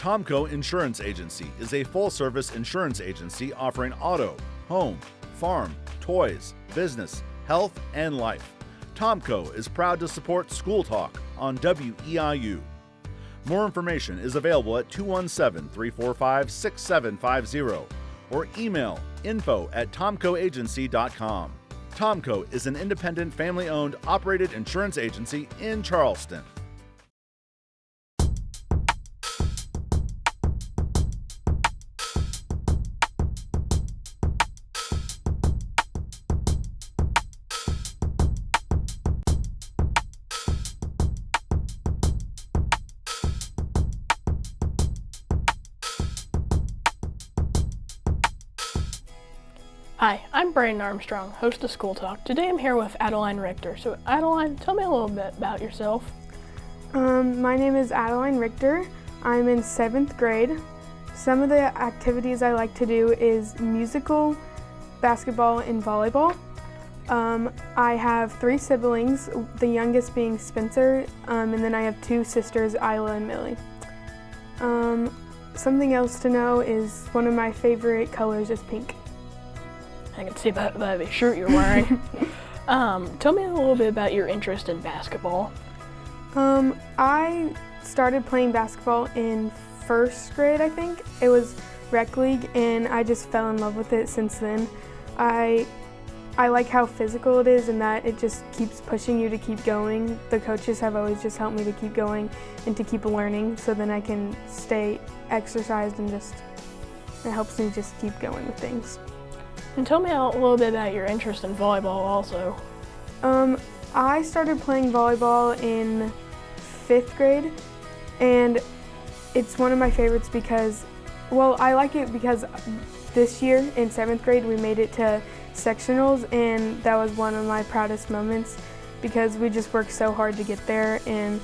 Tomco Insurance Agency is a full-service insurance agency offering auto, home, farm, toys, business, health, and life. Tomco is proud to support School Talk on WEIU. More information is available at 217-345-6750 or email info@tomcoagency.com. Tomco is an independent, family-owned, operated insurance agency in Charleston. Hi, I'm Brayden Armstrong, host of School Talk. Today I'm here with Adeline Richter. So Adeline, tell me a little bit about yourself. My name is Adeline Richter. I'm in 7th grade. Some of the activities I like to do is musical, basketball, and volleyball. I have 3 siblings, the youngest being Spencer, and then I have 2 sisters, Isla and Millie. Something else to know is one of my favorite colors is pink. I can see by the shirt you're wearing. Tell me a little bit about your interest in basketball. I started playing basketball in 1st grade, I think. It was rec league, and I just fell in love with it since then. I like how physical it is and that it just keeps pushing you to keep going. The coaches have always just helped me to keep going and to keep learning, so then I can stay exercised and it helps me just keep going with things. And tell me a little bit about your interest in volleyball also. I started playing volleyball in 5th grade, and it's one of my favorites because, I like it because this year in 7th grade we made it to sectionals, and that was one of my proudest moments because we just worked so hard to get there, and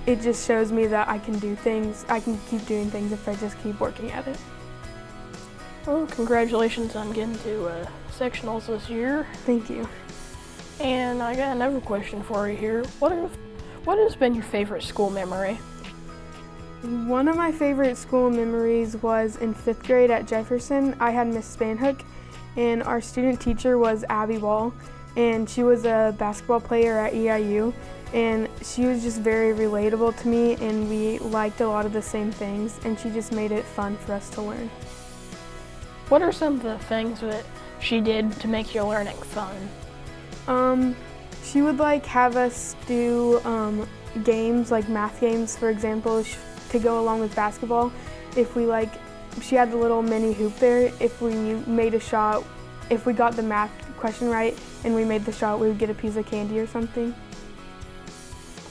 it just shows me that I can do things. I can keep doing things if I just keep working at it. Well, congratulations on getting to sectionals this year. Thank you. And I got another question for you here. What has been your favorite school memory? One of my favorite school memories was in 5th grade at Jefferson. I had Miss Spanhook, and our student teacher was Abby Wall, and she was a basketball player at EIU, and she was just very relatable to me, and we liked a lot of the same things, and she just made it fun for us to learn. What are some of the things that she did to make your learning fun? She would have us do games, like math games, for example, to go along with basketball. If we she had the little mini hoop there. If we made a shot, if we got the math question right and we made the shot, we would get a piece of candy or something.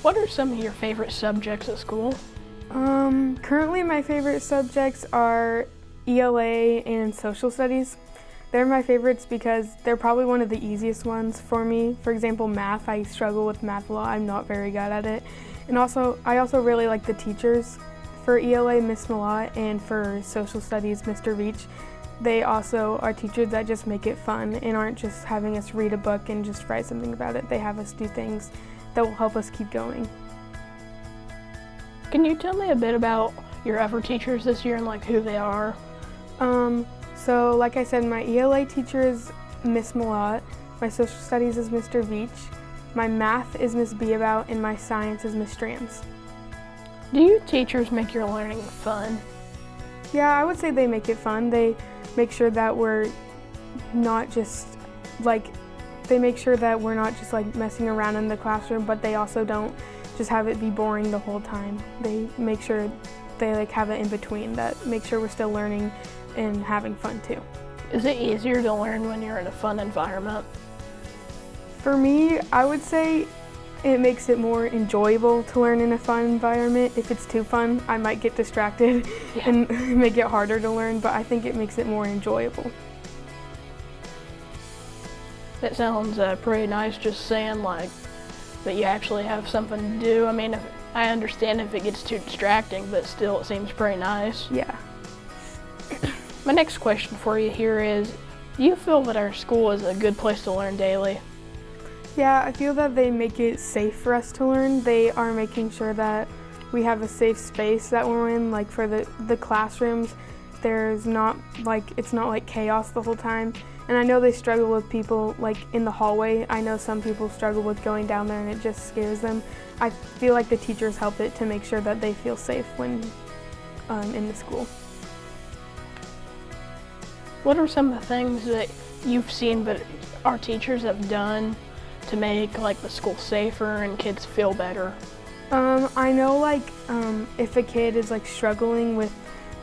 What are some of your favorite subjects at school? Currently my favorite subjects are ELA and social studies. They're my favorites because they're probably one of the easiest ones for me. For example, math, I struggle with math a lot. I'm not very good at it. And I also really like the teachers. For ELA, Miss Malott, and for social studies, Mr. Reach. They also are teachers that just make it fun and aren't just having us read a book and just write something about it. They have us do things that will help us keep going. Can you tell me a bit about your other teachers this year and who they are? So like I said, my ELA teacher is Miss Malott, my social studies is Mr. Veach, my math is Miss Beabout, and my science is Miss Strands. Do you teachers make your learning fun? Yeah, I would say they make it fun. They make sure that we're not just messing around in the classroom, but they also don't just have it be boring the whole time. They make sure they have it in between that make sure we're still learning and having fun too. Is it easier to learn when you're in a fun environment? For me, I would say it makes it more enjoyable to learn in a fun environment. If it's too fun, I might get distracted and make it harder to learn, but I think it makes it more enjoyable. That sounds pretty nice, just saying that you actually have something to do. I mean, I understand if it gets too distracting, but still it seems pretty nice. Yeah. My next question for you here is, do you feel that our school is a good place to learn daily? Yeah, I feel that they make it safe for us to learn. They are making sure that we have a safe space that we're in. Like for the classrooms, there's not like, it's not like chaos the whole time. And I know they struggle with people like in the hallway. I know some people struggle with going down there and it just scares them. I feel like the teachers help it to make sure that they feel safe when in the school. What are some of the things that you've seen but our teachers have done to make like the school safer and kids feel better? I know like if a kid is like struggling with,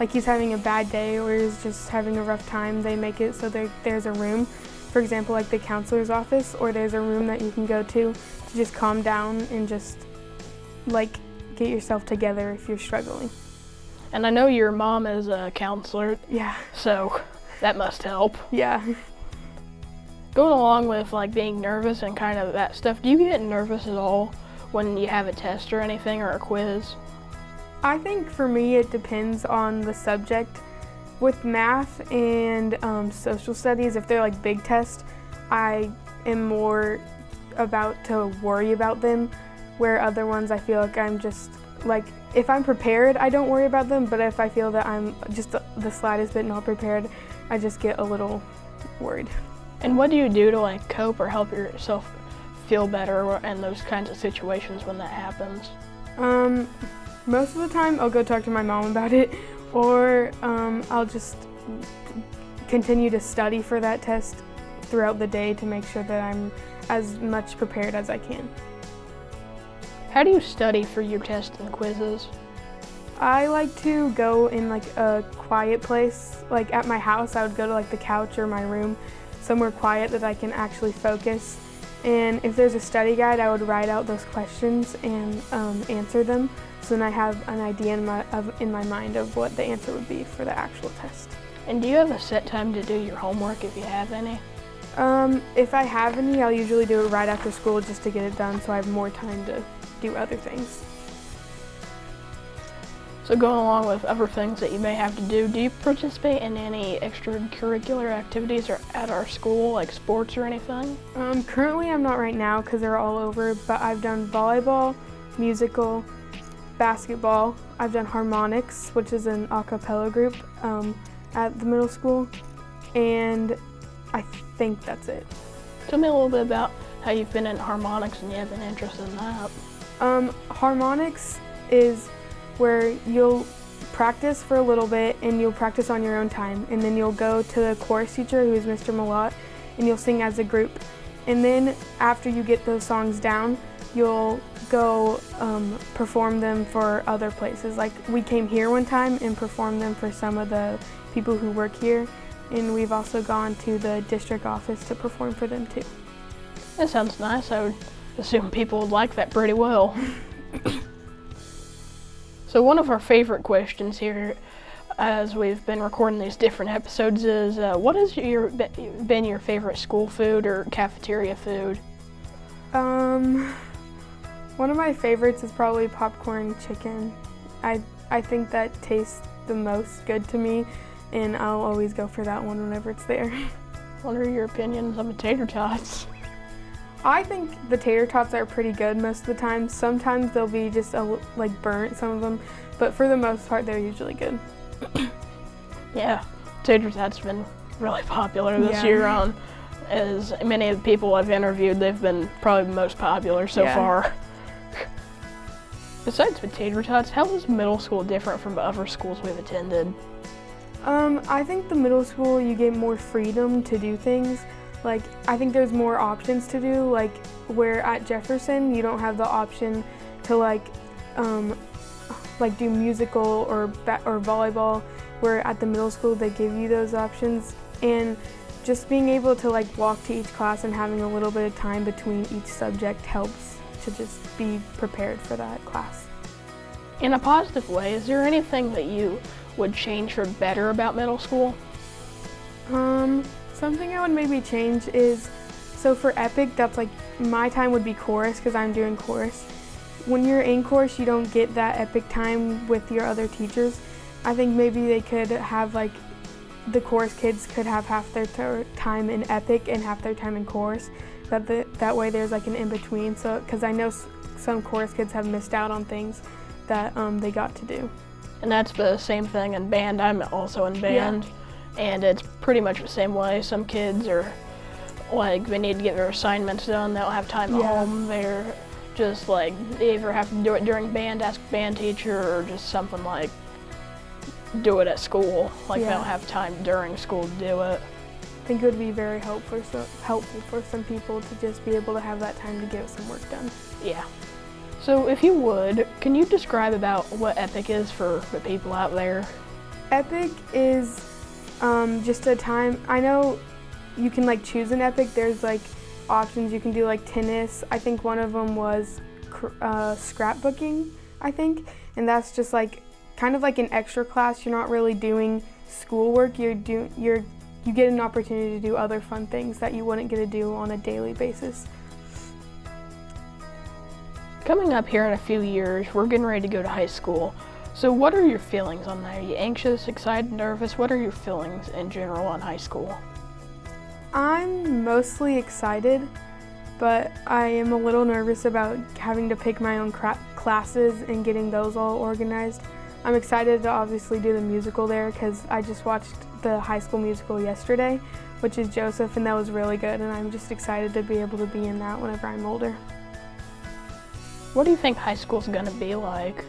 like he's having a bad day or he's just having a rough time, they make it so there's a room, for example like the counselor's office, or there's a room that you can go to just calm down and just like get yourself together if you're struggling. And I know your mom is a counselor. Yeah. So that must help. Yeah. Going along with like being nervous and kind of that stuff, do you get nervous at all when you have a test or anything or a quiz? I think for me it depends on the subject. With math and social studies, if they're like big tests, I am more about to worry about them, where other ones I feel like I'm just like, if I'm prepared, I don't worry about them, but if I feel that I'm just the slightest bit not prepared, I just get a little worried. And what do you do to like cope or help yourself feel better in those kinds of situations when that happens? Most of the time I'll go talk to my mom about it, or I'll just continue to study for that test throughout the day to make sure that I'm as much prepared as I can. How do you study for your tests and quizzes? I like to go in like a quiet place. Like at my house, I would go to like the couch or my room, somewhere quiet that I can actually focus. And if there's a study guide, I would write out those questions and answer them. So then I have an idea in my mind of what the answer would be for the actual test. And do you have a set time to do your homework if you have any? If I have any, I'll usually do it right after school just to get it done so I have more time to do other things. So going along with other things that you may have to do you participate in any extracurricular activities or at our school, like sports or anything? Currently I'm not right now because they're all over, but I've done volleyball, musical, basketball. I've done harmonics, which is an a cappella group at the middle school, and I think that's it. Tell me a little bit about how you've been in harmonics and you have an interest in that. Harmonics is where you'll practice for a little bit and you'll practice on your own time, and then you'll go to the chorus teacher, who is Mr. Malott, and you'll sing as a group. And then after you get those songs down, you'll go perform them for other places. Like we came here one time and performed them for some of the people who work here, and we've also gone to the district office to perform for them too. That sounds nice. I would assume people would like that pretty well. So one of our favorite questions here, as we've been recording these different episodes, is what has been your favorite school food or cafeteria food? One of my favorites is probably popcorn chicken. I think that tastes the most good to me, and I'll always go for that one whenever it's there. What are your opinions on the tater tots? I think the tater tots are pretty good most of the time. Sometimes they'll be just like burnt, some of them, but for the most part they're usually good. Yeah, tater tots have been really popular this year. As many of the people I've interviewed, they've been probably the most popular so far. Besides potato tots, how is middle school different from other schools we've attended? I think the middle school you get more freedom to do things. Like, I think there's more options to do, like where at Jefferson you don't have the option to like do musical or volleyball, where at the middle school they give you those options. And just being able to like walk to each class and having a little bit of time between each subject helps to just be prepared for that class. In a positive way, is there anything that you would change for better about middle school? Something I would maybe change is, so for Epic, that's like, my time would be chorus because I'm doing chorus. When you're in chorus, you don't get that Epic time with your other teachers. I think maybe they could have like, the chorus kids could have half their time in Epic and half their time in chorus. That way there's like an in-between, so because I know some chorus kids have missed out on things that they got to do. And that's the same thing in band. I'm also in band, and it's pretty much the same way. Some kids are like, they need to get their assignments done, they don't have time at home. They're just like, they either have to do it during band, ask band teacher, or just something like do it at school. Like they don't have time during school to do it. I think it would be very helpful for some people to just be able to have that time to get some work done. Yeah. So if you would, can you describe about what EPIC is for the people out there? EPIC is just a time, I know you can like choose an EPIC. There's like options. You can do like tennis. I think one of them was scrapbooking, I think. And that's just like kind of like an extra class. You're not really doing schoolwork. You get an opportunity to do other fun things that you wouldn't get to do on a daily basis. Coming up here in a few years, we're getting ready to go to high school. So what are your feelings on that? Are you anxious, excited, nervous? What are your feelings in general on high school? I'm mostly excited, but I am a little nervous about having to pick my own classes and getting those all organized. I'm excited to obviously do the musical there because I just watched the high school musical yesterday, which is Joseph, and that was really good, and I'm just excited to be able to be in that whenever I'm older. What do you think high school's gonna be like?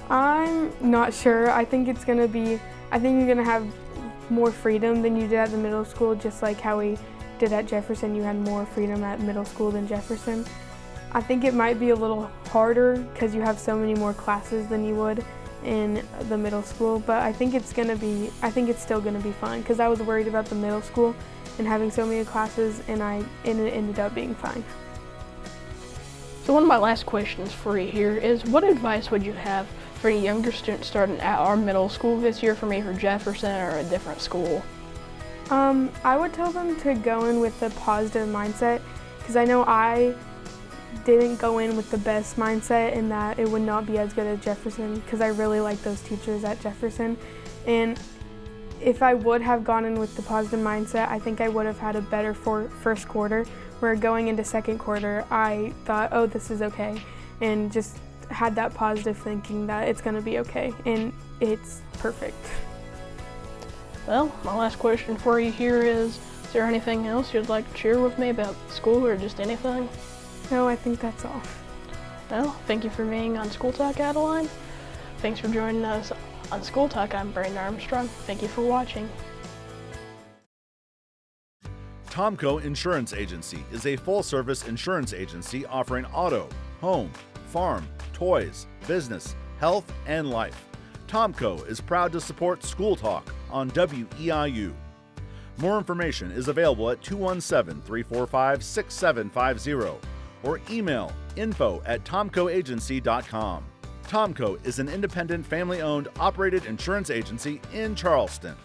I'm not sure. I think you're gonna have more freedom than you did at the middle school, just like how we did at Jefferson. You had more freedom at middle school than Jefferson. I think it might be a little harder because you have so many more classes than you would in the middle school, but I think it's still gonna be fun because I was worried about the middle school and having so many classes, and it ended up being fine. So one of my last questions for you here is, what advice would you have for any younger students starting at our middle school this year, from either Jefferson or a different school? I would tell them to go in with a positive mindset, because I know I didn't go in with the best mindset and that it would not be as good as Jefferson, because I really like those teachers at Jefferson. And if I would have gone in with the positive mindset, I think I would have had a better first quarter, where going into second quarter, I thought, oh, this is okay, and just had that positive thinking that it's gonna be okay, and it's perfect. Well, my last question for you here is there anything else you'd like to share with me about school or just anything? No, I think that's all. Well, thank you for being on School Talk, Adeline. Thanks for joining us on School Talk. I'm Brayden Armstrong. Thank you for watching. Tomco Insurance Agency is a full-service insurance agency offering auto, home, farm, toys, business, health, and life. Tomco is proud to support School Talk on WEIU. More information is available at 217-345-6750 or email info@tomcoagency.com. Tomco is an independent, family-owned, operated insurance agency in Charleston.